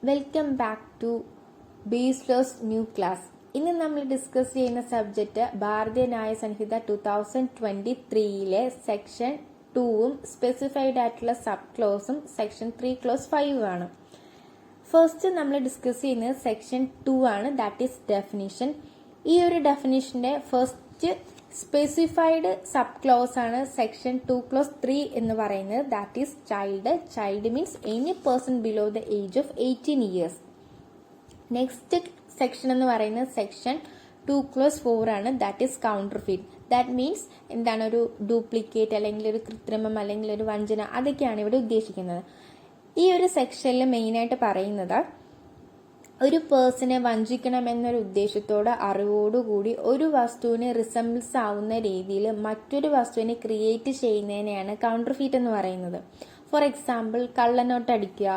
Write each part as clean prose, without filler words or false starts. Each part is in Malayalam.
Welcome back to Baselers new class. ഇന്ന് നമ്മൾ ഡിസ്കസ് ചെയ്യുന്ന സബ്ജക്റ്റ് ഭാരതീയ ന്യായ സംഹിത 2023 സെക്ഷൻ 2ഉം സ്പെസിഫൈഡ് ആയിട്ടുള്ള സബ് ക്ലോസും സെക്ഷൻ 3 ക്ലോസ് 5 ആണ്. ഫസ്റ്റ് നമ്മൾ ഡിസ്കസ് ചെയ്യുന്നത് സെക്ഷൻ 2 ആണ്, ദാറ്റ് ഈസ് ഡെഫിനിഷൻ. ഈ ഒരു ഡെഫിനിഷന്റെ ഫസ്റ്റ് സ്പെസിഫൈഡ് സബ് ക്ലോസ് ആണ് സെക്ഷൻ 2 ക്ലോസ് 3 എന്ന് പറയുന്നത്, that is child. Child means any person below the age of 18 years. Next section എന്ന് പറയുന്നത് സെക്ഷൻ 2 ക്ലോസ് 4 ആണ്, that is counterfeit. That means എന്താണ്, ഒരു ഡ്യൂപ്ലിക്കേറ്റ് അല്ലെങ്കിൽ ഒരു കൃത്രിമം അല്ലെങ്കിൽ ഒരു വഞ്ചന, അതൊക്കെയാണ് ഇവിടെ ഉദ്ദേശിക്കുന്നത്. ഈ ഒരു സെക്ഷനിൽ മെയിനായിട്ട് പറയുന്നത് ഒരു പേഴ്സണെ വഞ്ചിക്കണം എന്നൊരു ഉദ്ദേശത്തോടെ അറിവോടുകൂടി ഒരു വസ്തുവിനെ റിസംബിൾസ് ആവുന്ന രീതിയിൽ മറ്റൊരു വസ്തുവിനെ ക്രിയേറ്റ് ചെയ്യുന്നതിനെയാണ് കൗണ്ടർഫീറ്റ് എന്ന് പറയുന്നത്. ഫോർ എക്സാമ്പിൾ, കള്ളനോട്ട് അടിക്കുക,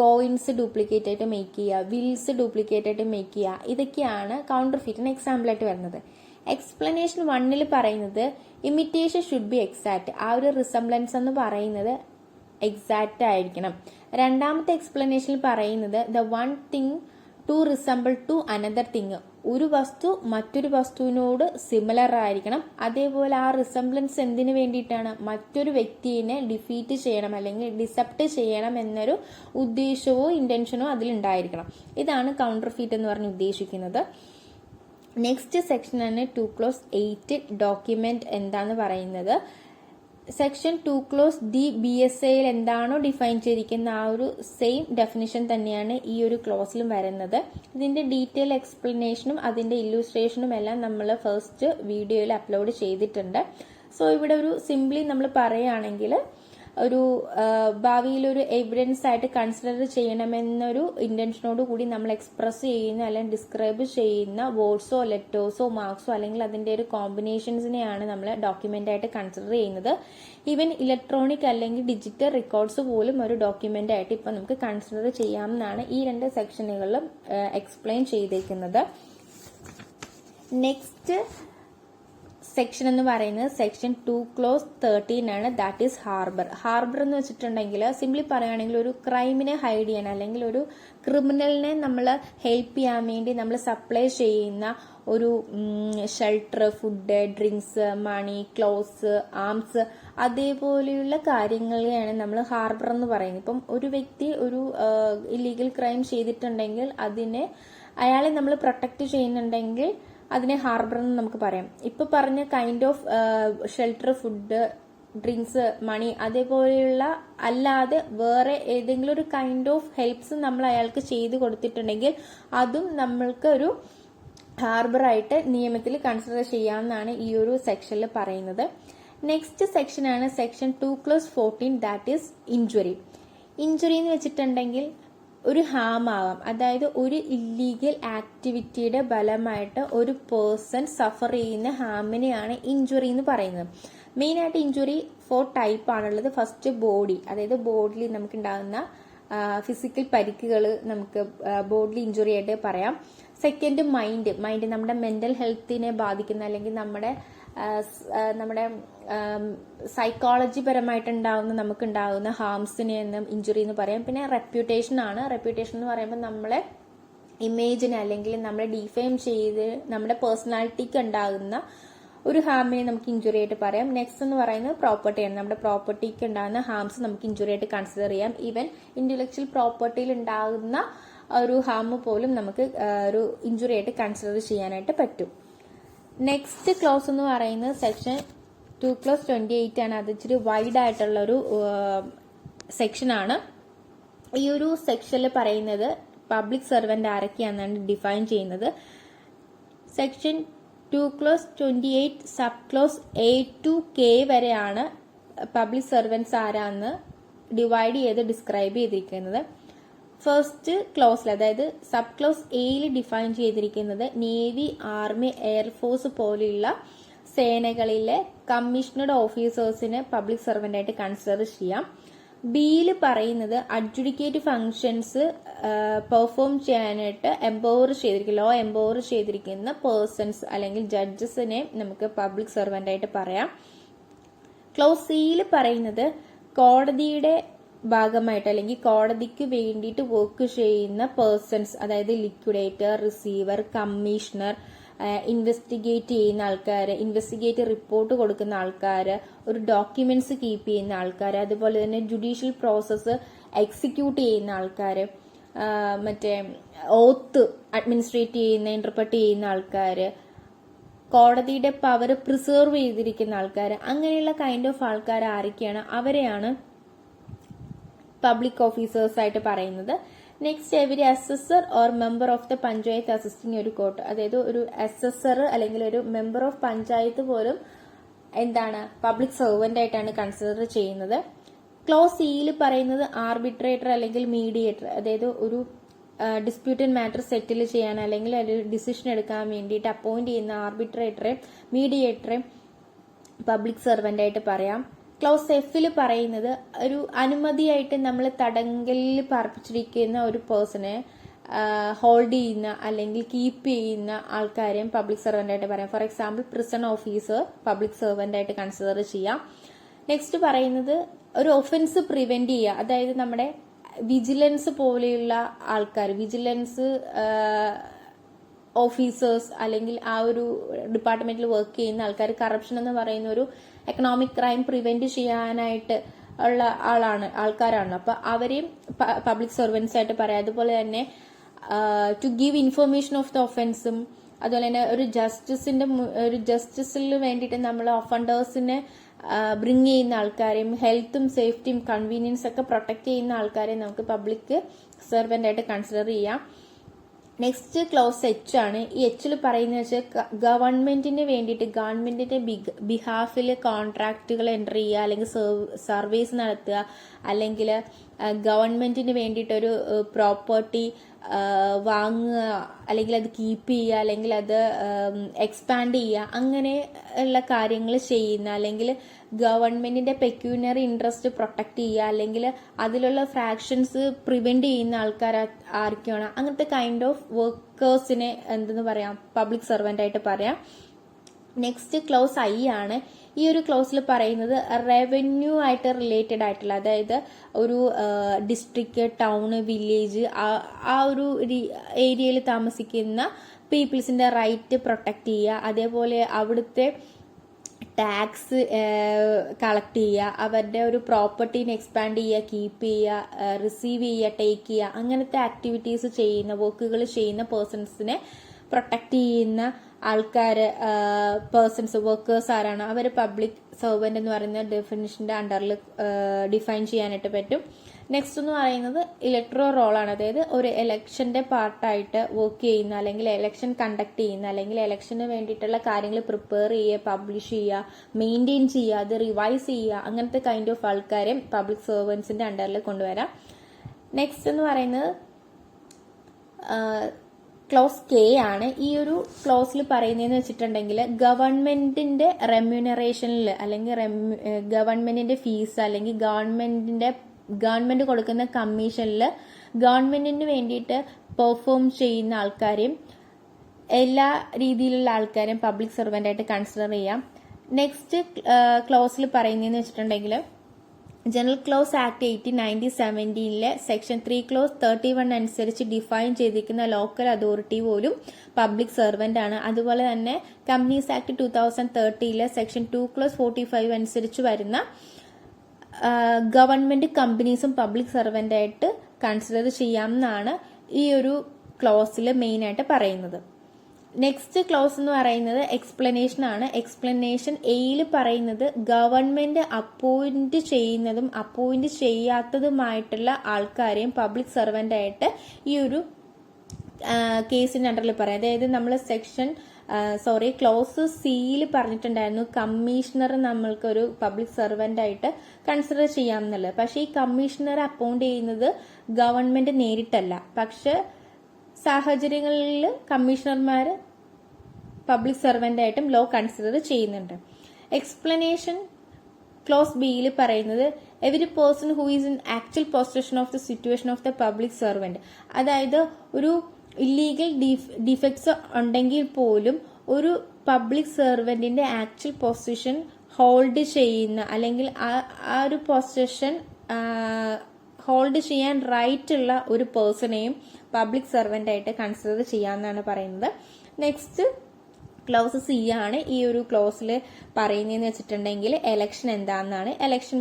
കോയിൻസ് ഡ്യൂപ്ലിക്കേറ്റ് ആയിട്ട് മേക്ക് ചെയ്യുക, വിൽസ് ഡ്യൂപ്ലിക്കേറ്റ് ആയിട്ട് മേക്ക് ചെയ്യുക, ഇതൊക്കെയാണ് കൗണ്ടർഫീറ്റിന് എക്സാമ്പിൾ ആയിട്ട് വരുന്നത്. എക്സ്പ്ലനേഷൻ 1 പറയുന്നത് ഇമിറ്റേഷൻ ഷുഡ് ബി എക്സാക്ട്. ആ ഒരു റിസംബ്ലൻസ് എന്ന് പറയുന്നത് എക്സാക്റ്റ് ആയിരിക്കണം. രണ്ടാമത്തെ എക്സ്പ്ലനേഷനിൽ പറയുന്നത് the one thing to resemble to another thing. ഒരു വസ്തു മറ്റൊരു വസ്തുവിനോട് സിമിലർ ആയിരിക്കണം. അതേപോലെ ആ റിസംബ്ലൻസ് എന്തിനു വേണ്ടിയിട്ടാണ്, മറ്റൊരു വ്യക്തിയെ ഡിഫീറ്റ് ചെയ്യണം അല്ലെങ്കിൽ ഡിസെപ്റ്റ് ചെയ്യണം എന്നൊരു ഉദ്ദേശമോ ഇന്റൻഷനോ അതിലുണ്ടായിരിക്കണം. ഇതാണ് കൗണ്ടർഫീറ്റ് എന്ന് പറഞ്ഞ് ഉദ്ദേശിക്കുന്നത്. നെക്സ്റ്റ് സെക്ഷനാണ് 2 ക്ലോസ് 8 ഡോക്യുമെന്റ് എന്താന്ന് പറയുന്നത്. സെക്ഷൻ 2 ക്ലോസ് ഡി BSAയിൽ എന്താണോ ഡിഫൈൻ ചെയ്തിരിക്കുന്ന ആ ഒരു സെയിം ഡെഫിനിഷൻ തന്നെയാണ് ഈ ഒരു ക്ലോസിലും വരുന്നത്. ഇതിന്റെ ഡീറ്റെയിൽ എക്സ്പ്ലനേഷനും അതിന്റെ ഇല്ലുസ്ട്രേഷനും എല്ലാം നമ്മൾ ഫസ്റ്റ് വീഡിയോയിൽ അപ്ലോഡ് ചെയ്തിട്ടുണ്ട്. സോ ഇവിടെ ഒരു സിംപ്ലി നമ്മൾ പറയുകയാണെങ്കിൽ ഒരു ഭാവിയിൽ ഒരു എവിഡൻസ് ആയിട്ട് കൺസിഡർ ചെയ്യണമെന്നൊരു ഇന്റൻഷനോട് കൂടി നമ്മൾ എക്സ്പ്രസ് ചെയ്യുന്ന അല്ലെങ്കിൽ ഡിസ്ക്രൈബ് ചെയ്യുന്ന വേർഡ്സോ ലെറ്റേഴ്സോ മാർക്സോ അല്ലെങ്കിൽ അതിന്റെ ഒരു കോമ്പിനേഷൻസിനെയാണ് നമ്മൾ ഡോക്യുമെന്റ് ആയിട്ട് കൺസിഡർ ചെയ്യുന്നത്. ഈവൻ ഇലക്ട്രോണിക് അല്ലെങ്കിൽ ഡിജിറ്റൽ റെക്കോർഡ്സ് പോലും ഒരു ഡോക്യുമെന്റ് ആയിട്ട് ഇപ്പൊ നമുക്ക് കൺസിഡർ ചെയ്യാമെന്നാണ് ഈ രണ്ട് സെക്ഷനുകളിലും എക്സ്പ്ലെയിൻ ചെയ്തേക്കുന്നത്. നെക്സ്റ്റ് സെക്ഷൻ എന്ന് പറയുന്നത് സെക്ഷൻ 2 ക്ലോസ് 13 ആണ്, ദാറ്റ് ഈസ് ഹാർബർ. ഹാർബർ എന്ന് വെച്ചിട്ടുണ്ടെങ്കിൽ സിംപ്ലി പറയുകയാണെങ്കിൽ ഒരു ക്രൈമിനെ ഹൈഡ് ചെയ്യാൻ അല്ലെങ്കിൽ ഒരു ക്രിമിനലിനെ നമ്മൾ ഹെൽപ്പ് ചെയ്യാൻ വേണ്ടി നമ്മൾ സപ്ലൈ ചെയ്യുന്ന ഒരു ഷെൽട്ടർ, ഫുഡ്, ഡ്രിങ്ക്സ്, മണി, ക്ലോത്ത്സ്, ആംസ്, അതേപോലെയുള്ള കാര്യങ്ങളെയാണ് നമ്മൾ ഹാർബർ എന്ന് പറയുന്നത്. ഇപ്പം ഒരു വ്യക്തി ഒരു ഇല്ലീഗൽ ക്രൈം ചെയ്തിട്ടുണ്ടെങ്കിൽ അയാളെ നമ്മൾ പ്രൊട്ടക്ട് ചെയ്യുന്നുണ്ടെങ്കിൽ അതിനെ ഹാർബർ എന്ന് നമുക്ക് പറയാം. ഇപ്പൊ പറഞ്ഞ kind of shelter, food, drinks, money, അതേപോലെയുള്ള അല്ലാതെ വേറെ ഏതെങ്കിലും ഒരു കൈൻഡ് ഓഫ് ഹെൽപ്സ് നമ്മൾ അയാൾക്ക് ചെയ്തു കൊടുത്തിട്ടുണ്ടെങ്കിൽ അതും നമ്മൾക്ക് ഒരു ഹാർബറായിട്ട് നിയമത്തിൽ കൺസിഡർ ചെയ്യാമെന്നാണ് ഈ ഒരു സെക്ഷനിൽ പറയുന്നത്. നെക്സ്റ്റ് സെക്ഷനാണ് section 2 close 14, that is injury. Injury എന്ന് വെച്ചിട്ടുണ്ടെങ്കിൽ ഒരു ഹാം ആവാം, അതായത് ഒരു ഇല്ലീഗൽ ആക്ടിവിറ്റിയുടെ ഫലമായിട്ട് ഒരു പേഴ്സൺ സഫർ ചെയ്യുന്ന ഹാമിനെയാണ് ഇഞ്ചുറി എന്ന് പറയുന്നത്. മെയിൻ ആയിട്ട് ഇഞ്ചുറി 4 ടൈപ്പ് ആണുള്ളത്. ഫസ്റ്റ് ബോഡി, അതായത് ബോഡിയിൽ നമുക്ക് ഉണ്ടാകുന്ന ഫിസിക്കൽ പരിക്കുകൾ നമുക്ക് ബോഡിലി ഇഞ്ചുറി ആയിട്ട് പറയാം. സെക്കൻഡ് മൈൻഡ് നമ്മുടെ മെന്റൽ ഹെൽത്തിനെ ബാധിക്കുന്ന അല്ലെങ്കിൽ നമ്മുടെ സൈക്കോളജി പരമായിട്ടുണ്ടാവുന്ന നമുക്കുണ്ടാകുന്ന ഹാംസിനെ ഇഞ്ചുറി എന്ന് പറയാം. പിന്നെ റെപ്യൂട്ടേഷൻ ആണ്. റെപ്യൂട്ടേഷൻ എന്ന് പറയുമ്പോൾ നമ്മളെ ഇമേജിനെ അല്ലെങ്കിൽ നമ്മളെ ഡിഫെയിം ചെയ്ത് നമ്മുടെ പേഴ്സണാലിറ്റിക്ക് ഉണ്ടാകുന്ന ഒരു ഹാമിനെ നമുക്ക് ഇഞ്ചുറി ആയിട്ട് പറയാം. നെക്സ്റ്റ് എന്ന് പറയുന്നത് പ്രോപ്പർട്ടിയാണ്. നമ്മുടെ പ്രോപ്പർട്ടിക്ക് ഉണ്ടാകുന്ന ഹാംസ് നമുക്ക് ഇഞ്ചുറി ആയിട്ട് കൺസിഡർ ചെയ്യാം. ഈവൻ ഇന്റലക്ച്വൽ പ്രോപ്പർട്ടിയിൽ ഉണ്ടാകുന്ന ഒരു ഹാം പോലും നമുക്ക് ഒരു ഇഞ്ചുറി ആയിട്ട് കൺസിഡർ ചെയ്യാനായിട്ട് പറ്റും. നെക്സ്റ്റ് ക്ലോസ് എന്ന് പറയുന്നത് സെക്ഷൻ 2 ക്ലോസ് 28 ആണ്. അത് ഇച്ചിരി വൈഡ് ആയിട്ടുള്ള ഒരു സെക്ഷൻ ആണ്. ഈ ഒരു സെക്ഷനിൽ പറയുന്നത് പബ്ലിക് സർവന്റ് ആരൊക്കെയാണെന്നാണ് ഡിഫൈൻ ചെയ്യുന്നത്. Section 2 close 28 sub close A to K വരെയാണ് പബ്ലിക് സർവന്റ്സ് ആരാന്ന് ഡിവൈഡ് ചെയ്ത് ഡിസ്ക്രൈബ് ചെയ്തിരിക്കുന്നത്. ഫസ്റ്റ് ക്ലോസിൽ, അതായത് സബ് ക്ലോസ് എയിൽ ഡിഫൈൻ ചെയ്തിരിക്കുന്നത് നേവി, ആർമി, എയർഫോഴ്സ് പോലെയുള്ള സേനകളിലെ കമ്മീഷണഡ് ഓഫീസേഴ്സിനെ പബ്ലിക് സർവന്റ് ആയിട്ട് കൺസിഡർ ചെയ്യാം. ബിയിൽ പറയുന്നത് അഡ്ജുഡിക്കേറ്റ് ഫങ്ഷൻസ് പെർഫോം ചെയ്യാനായിട്ട് ലോ എംപവർ ചെയ്തിരിക്കുന്ന പേഴ്സൺസ് അല്ലെങ്കിൽ ജഡ്ജസിനെ നമുക്ക് പബ്ലിക് സർവന്റ് ആയിട്ട് പറയാം. ക്ലോസ് സിയിൽ പറയുന്നത് കോടതിയുടെ ഭാഗമായിട്ട് അല്ലെങ്കിൽ കോടതിക്ക് വേണ്ടിയിട്ട് വർക്ക് ചെയ്യുന്ന പേഴ്സൺസ്, അതായത് ലിക്വിഡേറ്റർ, റിസീവർ, കമ്മീഷണർ, ഇൻവെസ്റ്റിഗേറ്റ് ചെയ്യുന്ന ആൾക്കാർ, ഇൻവെസ്റ്റിഗേറ്റ് റിപ്പോർട്ട് കൊടുക്കുന്ന ആൾക്കാർ, ഒരു ഡോക്യുമെന്റ്സ് കീപ്പ് ചെയ്യുന്ന ആൾക്കാർ, അതുപോലെ തന്നെ ജുഡീഷ്യൽ പ്രോസസ്സ് എക്സിക്യൂട്ട് ചെയ്യുന്ന ആൾക്കാർ, മറ്റേ ഓത്ത് അഡ്മിനിസ്ട്രേറ്റ് ചെയ്യുന്ന ഇന്റർപ്രറ്റ് ചെയ്യുന്ന ആൾക്കാർ, കോടതിയുടെ പവർ പ്രിസർവ് ചെയ്തിരിക്കുന്ന ആൾക്കാർ, അങ്ങനെയുള്ള കൈൻഡ് ഓഫ് ആൾക്കാർ ആരൊക്കെയാണ്, അവരെയാണ് പബ്ലിക് ഓഫീസേഴ്സ് ആയിട്ട് പറയുന്നത്. Next, every assessor or member of the panchayat assisting ഒരു കോർട്ട്, അതായത് ഒരു അസസർ അല്ലെങ്കിൽ ഒരു മെമ്പർ ഓഫ് പഞ്ചായത്ത് പോലും എന്താണ് പബ്ലിക് സർവന്റ് ആയിട്ടാണ് കൺസിഡർ ചെയ്യുന്നത്. ക്ലോസ് സിയിൽ പറയുന്നത് ആർബിട്രേറ്റർ അല്ലെങ്കിൽ മീഡിയേറ്റർ, അതായത് ഒരു ഡിസ്പ്യൂട്ടഡ് മാറ്റർ സെറ്റിൽ ചെയ്യാൻ അല്ലെങ്കിൽ ഒരു ഡിസിഷൻ എടുക്കാൻ വേണ്ടിയിട്ട് അപ്പോയിന്റ് ചെയ്യുന്ന ആർബിട്രേറ്ററെ, മീഡിയേറ്ററെ പബ്ലിക് സർവന്റ് ആയിട്ട് പറയാം. ക്ലോസ് എഫിൽ പറയുന്നത് ഒരു അനുമതിയായിട്ട് നമ്മൾ തടങ്കലിൽ പാർപ്പിച്ചിരിക്കുന്ന ഒരു പേഴ്സണെ ഹോൾഡ് ചെയ്യുന്ന അല്ലെങ്കിൽ കീപ്പ് ചെയ്യുന്ന ആൾക്കാരെയും പബ്ലിക് സർവന്റ് ആയിട്ട് പറയാം. For example prison officer public servant ആയിട്ട് കൺസിഡർ ചെയ്യാം. നെക്സ്റ്റ് പറയുന്നത് ഒരു ഒഫൻസ് പ്രിവെന്റ് ചെയ്യുക, അതായത് നമ്മുടെ വിജിലൻസ് പോലെയുള്ള ആൾക്കാർ, വിജിലൻസ് ഓഫീസേഴ്സ് അല്ലെങ്കിൽ ആ ഒരു ഡിപ്പാർട്ട്മെന്റിൽ വർക്ക് ചെയ്യുന്ന ആൾക്കാർ, കറപ്ഷൻ എന്ന് പറയുന്ന ഒരു എക്കണോമിക് ക്രൈം പ്രിവെന്റ് ചെയ്യാനായിട്ട് ഉള്ള ആൾക്കാരാണ്. അപ്പൊ അവരെയും പബ്ലിക് സർവൻസ് ആയിട്ട് പറയാം. അതുപോലെ തന്നെ to give information of the ഒഫൻസും, അതുപോലെ തന്നെ ഒരു ജസ്റ്റിസിൽ വേണ്ടിയിട്ട് നമ്മൾ ഒഫൻഡേഴ്സിനെ ബ്രിങ് ചെയ്യുന്ന ആൾക്കാരെയും ഹെൽത്തും സേഫ്റ്റിയും കൺവീനിയൻസ് ഒക്കെ പ്രൊട്ടക്ട് ചെയ്യുന്ന ആൾക്കാരെയും നമുക്ക് പബ്ലിക് സെർവന്റ് ആയിട്ട് കൺസിഡർ ചെയ്യാം. നെക്സ്റ്റ് ക്ലോസ് എച്ച് ആണ്. ഈ എച്ചിൽ പറയുന്നത് വെച്ചാൽ ഗവൺമെന്റിന് വേണ്ടിയിട്ട് ഗവൺമെന്റിന്റെ ബിഹാഫിൽ കോൺട്രാക്റ്റുകൾ എൻ്റർ ചെയ്യുക അല്ലെങ്കിൽ സർവീസ് നടത്തുക, അല്ലെങ്കിൽ ഗവൺമെന്റിന് വേണ്ടിയിട്ടൊരു പ്രോപ്പർട്ടി വാങ്ങുക, അല്ലെങ്കിൽ അത് കീപ്പ് ചെയ്യുക, അല്ലെങ്കിൽ അത് എക്സ്പാൻഡ് ചെയ്യുക, അങ്ങനെ ഉള്ള കാര്യങ്ങൾ ചെയ്യുന്ന, അല്ലെങ്കിൽ ഗവൺമെന്റിന്റെ പെക്യൂനറി ഇൻട്രസ്റ്റ് പ്രൊട്ടക്ട് ചെയ്യുക, അല്ലെങ്കിൽ അതിലുള്ള ഫ്രാക്ഷൻസ് പ്രിവെന്റ് ചെയ്യുന്ന ആൾക്കാർ ആർക്കാണ്, അങ്ങനത്തെ കൈൻഡ് ഓഫ് വർക്കേഴ്സിനെ എന്തെന്ന് പറയാം, പബ്ലിക് സർവന്റ് ആയിട്ട് പറയാം. നെക്സ്റ്റ് ക്ലോസ് ഐ ആണ്. ഈ ഒരു ക്ലോസിൽ പറയുന്നത് റവന്യൂ ആയിട്ട് റിലേറ്റഡ് ആയിട്ടുള്ള, അതായത് ഒരു ഡിസ്ട്രിക്ട്, ടൗണ്, വില്ലേജ്, ആ ഒരു ഏരിയയിൽ താമസിക്കുന്ന പീപ്പിൾസിന്റെ റൈറ്റ് പ്രൊട്ടക്ട് ചെയ്യുക, അതേപോലെ അവിടുത്തെ ടാക്സ് കളക്ട് ചെയ്യുക, അവരുടെ ഒരു പ്രോപ്പർട്ടീനെ എക്സ്പാൻഡ് ചെയ്യുക, കീപ്പ് ചെയ്യുക, റിസീവ് ചെയ്യുക, ടേക്ക് ചെയ്യുക, അങ്ങനത്തെ ആക്ടിവിറ്റീസ് ചെയ്യുന്ന, വർക്കുകൾ ചെയ്യുന്ന പേഴ്സൺസിനെ പ്രൊട്ടക്ട് ചെയ്യുന്ന ആൾക്കാർ, പേഴ്സൺസ്, വർക്കേഴ്സ് ആരാണ്, അവർ പബ്ലിക് സർവന്റ് എന്ന് പറയുന്ന ഡെഫിനിഷന്റെ അണ്ടറിൽ ഡിഫൈൻ ചെയ്യാനായിട്ട് പറ്റും. നെക്സ്റ്റ് എന്ന് പറയുന്നത് ഇലക്ട്രോ റോളാണ്, അതായത് ഒരു ഇലക്ഷന്റെ പാർട്ടായിട്ട് വർക്ക് ചെയ്യുന്ന, അല്ലെങ്കിൽ ഇലക്ഷൻ കണ്ടക്ട് ചെയ്യുന്ന, അല്ലെങ്കിൽ ഇലക്ഷന് വേണ്ടിയിട്ടുള്ള കാര്യങ്ങൾ പ്രിപ്പയർ ചെയ്യുക, പബ്ലിഷ് ചെയ്യുക, മെയിൻറ്റെയിൻ ചെയ്യുക, അത് റിവൈസ് ചെയ്യുക, അങ്ങനത്തെ കൈൻഡ് ഓഫ് ആൾക്കാരെ പബ്ലിക് സർവൻസിന്റെ അണ്ടറിൽ കൊണ്ടുവരാം. നെക്സ്റ്റ് എന്ന് പറയുന്നത് ക്ലോസ് കെ ആണ്. ഈ ഒരു ക്ലോസിൽ പറയുന്നതെന്ന് വെച്ചിട്ടുണ്ടെങ്കിൽ ഗവൺമെന്റിന്റെ റെമ്യൂണറേഷനിൽ, അല്ലെങ്കിൽ ഗവൺമെന്റിന്റെ ഫീസ്, അല്ലെങ്കിൽ ഗവൺമെന്റ് കൊടുക്കുന്ന കമ്മീഷനിൽ ഗവൺമെന്റിന് വേണ്ടിയിട്ട് പെർഫോം ചെയ്യുന്ന ആൾക്കാരെയും എല്ലാ രീതിയിലുള്ള ആൾക്കാരെയും പബ്ലിക് സർവന്റ് ആയിട്ട് കൺസിഡർ ചെയ്യാം. നെക്സ്റ്റ് ക്ലോസിൽ പറയുന്നതെന്ന് വെച്ചിട്ടുണ്ടെങ്കിൽ general close act 1890-17 section 3 close 31 അനുസരിച്ച് ഡിഫൈൻ ചെയ്തിരിക്കുന്ന ലോക്കൽ അതോറിറ്റി പോലും പബ്ലിക് സർവന്റ് ആണ്. അതുപോലെ തന്നെ കമ്പനീസ് ആക്ട് 2013 സെക്ഷൻ 2 ക്ലോസ് 45 അനുസരിച്ച് വരുന്ന ഗവൺമെന്റ് കമ്പനീസും പബ്ലിക് സർവന്റ് ആയിട്ട് കൺസിഡർ ചെയ്യാമെന്നാണ് ഈ ഒരു ക്ലോസിൽ മെയിൻ ആയിട്ട് പറയുന്നത്. നെക്സ്റ്റ് ക്ലോസ് എന്ന് പറയുന്നത് എക്സ്പ്ലനേഷൻ ആണ്. എക്സ്പ്ലനേഷൻ എയിൽ പറയുന്നത് ഗവൺമെന്റ് അപ്പോയിന്റ് ചെയ്യുന്നതും അപ്പോയിന്റ് ചെയ്യാത്തതുമായിട്ടുള്ള ആൾക്കാരെയും പബ്ലിക് സർവന്റ് ആയിട്ട് ഈ ഒരു കേസിന്റെ അണ്ടറിൽ പറയാം. അതായത് നമ്മൾ ക്ലോസ് സിയിൽ പറഞ്ഞിട്ടുണ്ടായിരുന്നു കമ്മീഷണർ നമ്മൾക്കൊരു പബ്ലിക് സർവന്റ് ആയിട്ട് കൺസിഡർ ചെയ്യാമെന്നുള്ളത്. പക്ഷെ ഈ കമ്മീഷണർ അപ്പോയിന്റ് ചെയ്യുന്നത് ഗവൺമെന്റ് നേരിട്ടല്ല, പക്ഷെ സാഹചര്യങ്ങളിൽ കമ്മീഷണർമാർ പബ്ലിക് സർവന്റ് ആയിട്ടും ലോ കൺസിഡർ ചെയ്യുന്നുണ്ട്. എക്സ്പ്ലനേഷൻ ക്ലോസ് ബിയിൽ പറയുന്നത് every person who is in actual possession of the situation of the public servant, അതായത് ഒരു ഇല്ലീഗൽ ഡിഫക്ട്സ് ഉണ്ടെങ്കിൽ പോലും ഒരു പബ്ലിക് സർവന്റിന്റെ ആക്ച്വൽ പൊസിഷൻ ഹോൾഡ് ചെയ്യുന്ന, അല്ലെങ്കിൽ ആ ഒരു പൊസിഷൻ ഹോൾഡ് ചെയ്യാൻ റൈറ്റ് ഉള്ള ഒരു പേഴ്സണെയും പബ്ലിക് സർവൻ്റ് ആയിട്ട് കൺസിഡർ ചെയ്യാമെന്നാണ് പറയുന്നത്. നെക്സ്റ്റ് ക്ലോസ് സി ആണ്. ഈ ഒരു ക്ലോസിൽ പറയുന്നതെന്ന് വെച്ചിട്ടുണ്ടെങ്കിൽ എലക്ഷൻ എന്താണെന്നാണ്. Election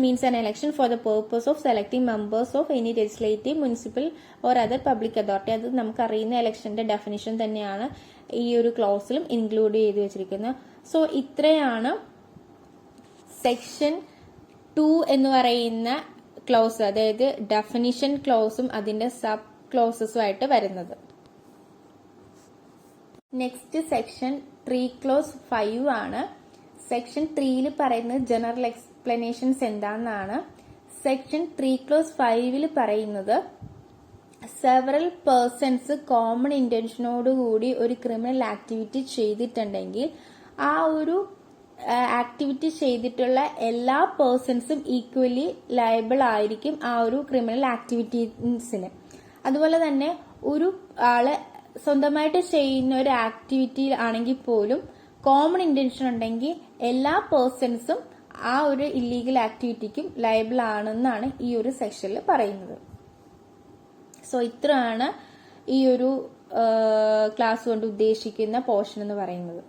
means an election for the purpose of selecting members of any legislative, municipal or other public authority. അത് നമുക്കറിയുന്ന എലക്ഷന്റെ ഡെഫിനിഷൻ തന്നെയാണ് ഈ ഒരു ക്ലോസിലും ഇൻക്ലൂഡ് ചെയ്ത് വെച്ചിരിക്കുന്നത്. സോ ഇത്രയാണ് സെക്ഷൻ 2 എന്ന് പറയുന്ന ക്ലോസ്, അതായത് ഡെഫിനിഷൻ ക്ലോസും അതിന്റെ സബ് ക്ലോസസുമായിട്ട് വരുന്നത്. നെക്സ്റ്റ് സെക്ഷൻ 3 ക്ലോസ് 5 ആണ്. സെക്ഷൻ 3ൽ പറയുന്നത് ജനറൽ എക്സ്പ്ലനേഷൻസ് എന്താണെന്നാണ്. സെക്ഷൻ 3 ക്ലോസ് 5ൽ പറയുന്നത് സെവറൽ പേഴ്സൺസ് കോമൺ ഇന്റൻഷനോടുകൂടി ഒരു ക്രിമിനൽ ആക്ടിവിറ്റി ചെയ്തിട്ടുണ്ടെങ്കിൽ ആ ഒരു ആക്ടിവിറ്റി ചെയ്തിട്ടുള്ള എല്ലാ പേഴ്സൺസും ഈക്വലി ലയബിൾ ആയിരിക്കും ആ ഒരു ക്രിമിനൽ ആക്ടിവിറ്റീസിന്. അതുപോലെ തന്നെ ഒരു ആള് സ്വന്തമായിട്ട് ചെയ്യുന്ന ഒരു ആക്ടിവിറ്റി ആണെങ്കിൽ പോലും കോമൺ ഇന്റൻഷൻ ഉണ്ടെങ്കിൽ എല്ലാ പേഴ്സൺസും ആ ഒരു ഇല്ലീഗൽ ആക്ടിവിറ്റിക്കും ലയബിൾ ആണെന്നാണ് ഈ ഒരു സെക്ഷനിൽ പറയുന്നത്. സോ ഇത്രയാണ് ഈ ഒരു ക്ലാസ് കൊണ്ട് ഉദ്ദേശിക്കുന്ന പോർഷൻ എന്ന് പറയുന്നത്.